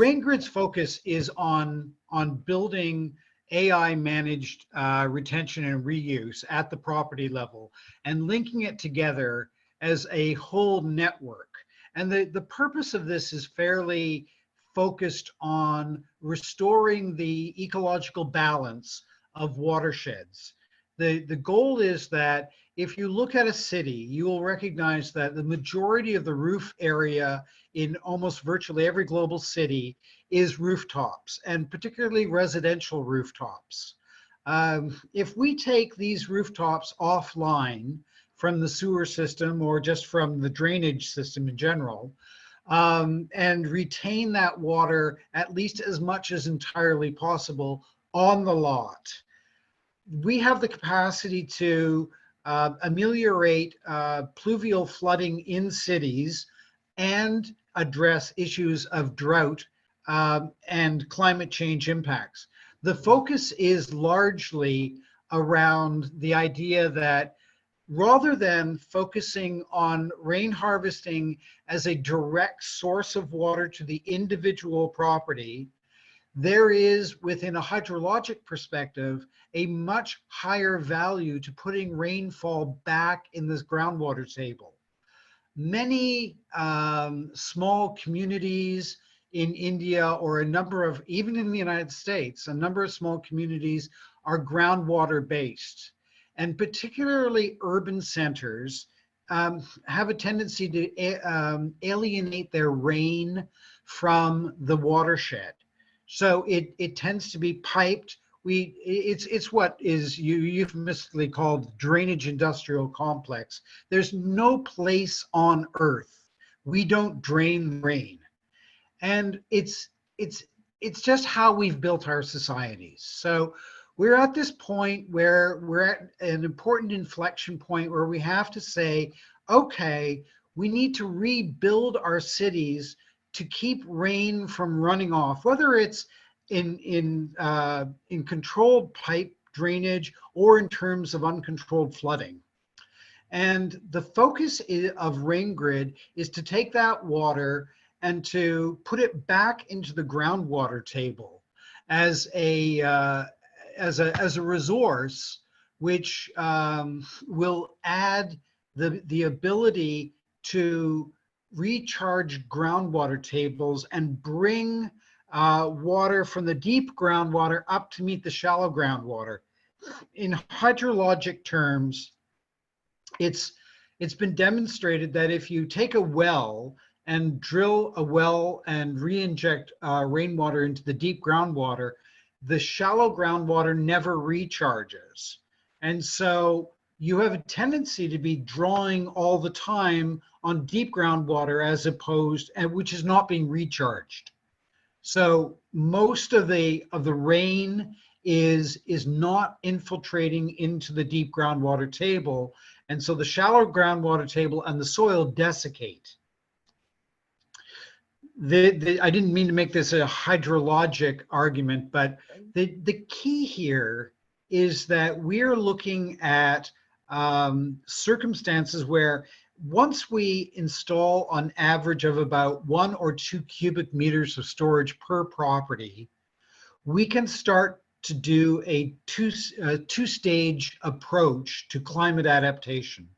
RainGrid's focus is on building AI managed retention and reuse at the property level and linking it together as a whole network. And the purpose of this is fairly focused on restoring the ecological balance of watersheds. The goal is that if you look at a city, you will recognize that the majority of the roof area in almost virtually every global city is rooftops, and particularly residential rooftops. If we take these rooftops offline from the sewer system or just from the drainage system in general, and retain that water at least as much as entirely possible on the lot, we have the capacity to ameliorate pluvial flooding in cities and address issues of drought and climate change impacts. The focus is largely around the idea that rather than focusing on rain harvesting as a direct source of water to the individual property, there is, within a hydrologic perspective, a much higher value to putting rainfall back in this groundwater table. Many small communities in India, or a number of, even in the United States, a number of small communities are groundwater based. And particularly urban centers have a tendency to alienate their rain from the watershed. So it tends to be piped. It's what is euphemistically called drainage industrial complex. There's no place on earth we don't drain rain, and it's just how we've built our societies. So we're at this point where we're at an important inflection point where we have to say, okay, we need to rebuild our cities to keep rain from running off, whether it's in controlled pipe drainage or in terms of uncontrolled flooding. And the focus of RainGrid is to take that water and to put it back into the groundwater table as a resource which will add the ability to recharge groundwater tables and bring water from the deep groundwater up to meet the shallow groundwater. In hydrologic terms, it's been demonstrated that if you take a well and drill a well and re-inject rainwater into the deep groundwater, the shallow groundwater never recharges. And so you have a tendency to be drawing all the time on deep groundwater as opposed, and which is not being recharged. So most of the rain is not infiltrating into the deep groundwater table. And so the shallow groundwater table and the soil desiccate. I didn't mean to make this a hydrologic argument, but the key here is that we're looking at circumstances where once we install an average of about 1 or 2 cubic meters of storage per property, we can start to do a two-stage approach to climate adaptation.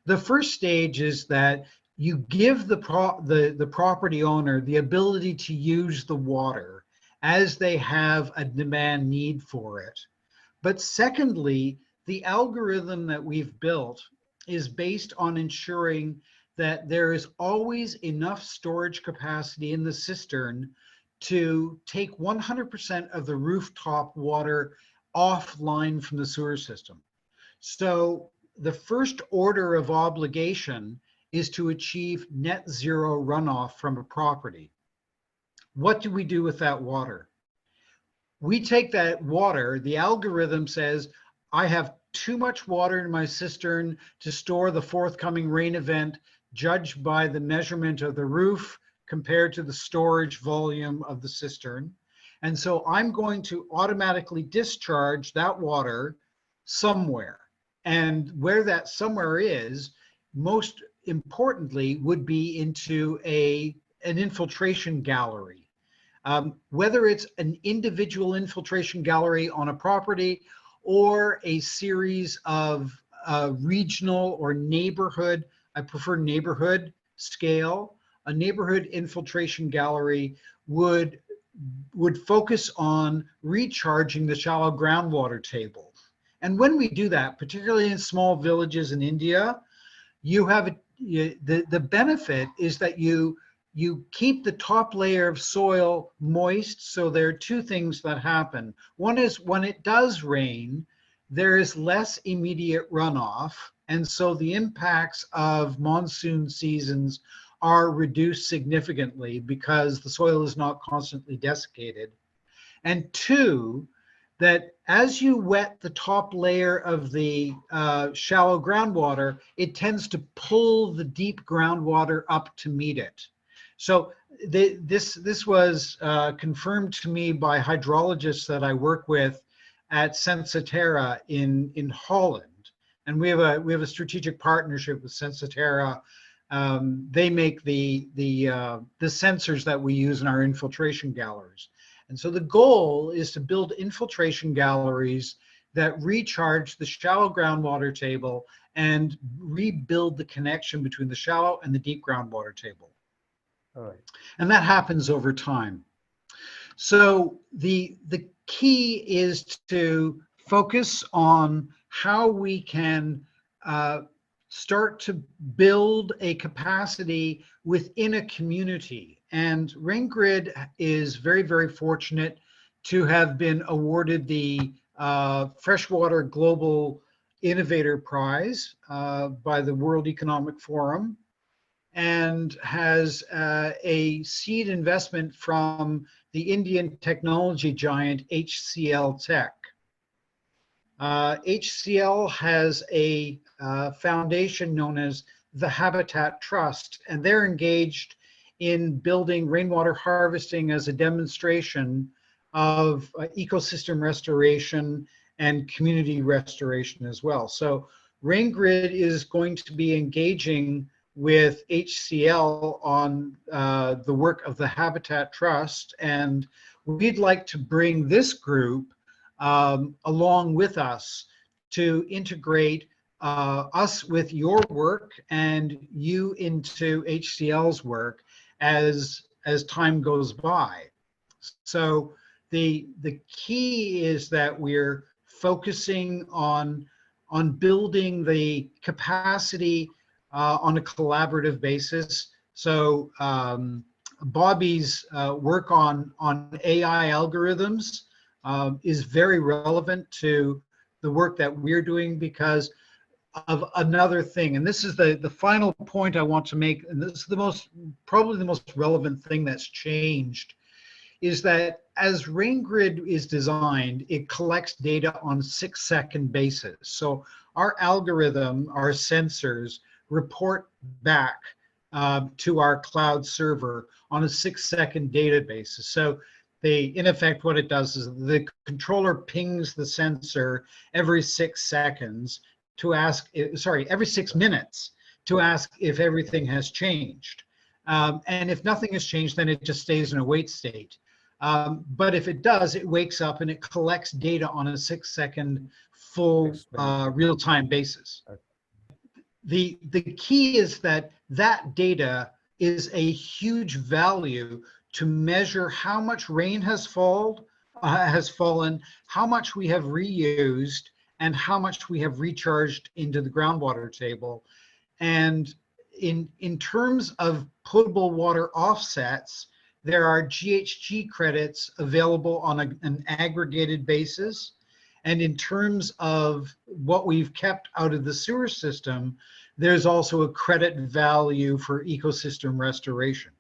The first stage is that you give the property owner the ability to use the water as they have a demand need for it. But secondly, the algorithm that we've built is based on ensuring that there is always enough storage capacity in the cistern to take 100% of the rooftop water offline from the sewer system. So the first order of obligation is to achieve net zero runoff from a property. What do we do with that water? We take that water, the algorithm says, I have too much water in my cistern to store the forthcoming rain event, judged by the measurement of the roof compared to the storage volume of the cistern. And so I'm going to automatically discharge that water somewhere. And where that somewhere is, most importantly, would be into an infiltration gallery. whether it's an individual infiltration gallery on a property or a series of regional or neighborhood, I prefer neighborhood scale, a neighborhood infiltration gallery would focus on recharging the shallow groundwater table. And when we do that, particularly in small villages in India, you have the benefit is that you keep the top layer of soil moist. So there are two things that happen. One is when it does rain, there is less immediate runoff. And so the impacts of monsoon seasons are reduced significantly because the soil is not constantly desiccated. And two, that as you wet the top layer of the shallow groundwater, it tends to pull the deep groundwater up to meet it. So this was confirmed to me by hydrologists that I work with at Sensiterra in Holland, and we have a strategic partnership with Sensiterra. They make the sensors that we use in our infiltration galleries. And so the goal is to build infiltration galleries that recharge the shallow groundwater table and rebuild the connection between the shallow and the deep groundwater table. All right. And that happens over time. So the key is to focus on how we can start to build a capacity within a community. And RainGrid is very, very fortunate to have been awarded the Freshwater Global Innovator Prize by the World Economic Forum, and has a seed investment from the Indian technology giant HCL Tech. HCL has a foundation known as the Habitat Trust, and they're engaged in building rainwater harvesting as a demonstration of ecosystem restoration and community restoration as well. So RainGrid is going to be engaging with HCL on the work of the Habitat Trust, and we'd like to bring this group along with us to integrate us with your work and you into HCL's work as time goes by. So the key is that we're focusing on building the capacity on a collaborative basis. So Bobby's work on AI algorithms is very relevant to the work that we're doing because of another thing. And this is the final point I want to make, and this is probably the most relevant thing that's changed, is that as RainGrid is designed, it collects data on a 6-second basis. So our algorithm, our sensors, report back to our cloud server on a 6-second data basis. So in effect, what it does is the controller pings the sensor every 6 seconds to ask, every 6 minutes to ask if everything has changed. And if nothing has changed, then it just stays in a wait state. But if it does, it wakes up and it collects data on a 6-second full real-time basis. The key is that data is a huge value to measure how much rain has fallen, how much we have reused, and how much we have recharged into the groundwater table. And in terms of potable water offsets, there are GHG credits available on an aggregated basis. And in terms of what we've kept out of the sewer system, there's also a credit value for ecosystem restoration.